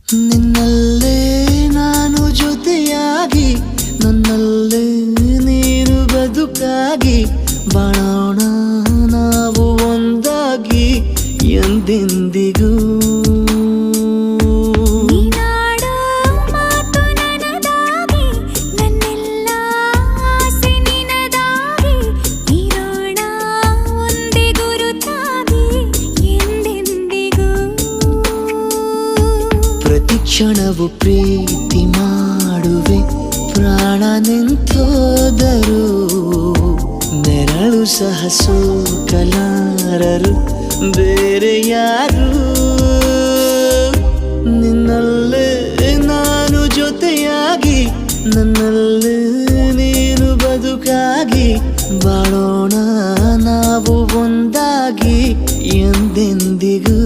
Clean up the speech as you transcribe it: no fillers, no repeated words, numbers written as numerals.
ನಿನ್ನಲ್ಲೇ ನಾನು ಜೊತೆಯಾಗಿ ನನ್ನಲ್ಲೇ ನೀನು ಬದುಕಾಗಿ ಬಾಳೋಣ ನಾವು ಒಂದಾಗಿ ಎಂದೆಂದಿಗೂ ಪ್ರತಿ ಕ್ಷಣವು ಪ್ರೀತಿ ಮಾಡುವೆ ಪ್ರಾಣ ನಿಂತೋದರು ನೆರಳು ಸಹ ಸೋಕಲಾರರು ಬೇರೆ ಯಾರು ನಿನ್ನಲ್ಲೇ ನಾನು ಜೊತೆಯಾಗಿ ನನ್ನಲ್ಲೇ ನೀನು ಬದುಕಾಗಿ ಬಾಳೋಣ ನಾವು ಒಂದಾಗಿ ಎಂದೆಂದಿಗೂ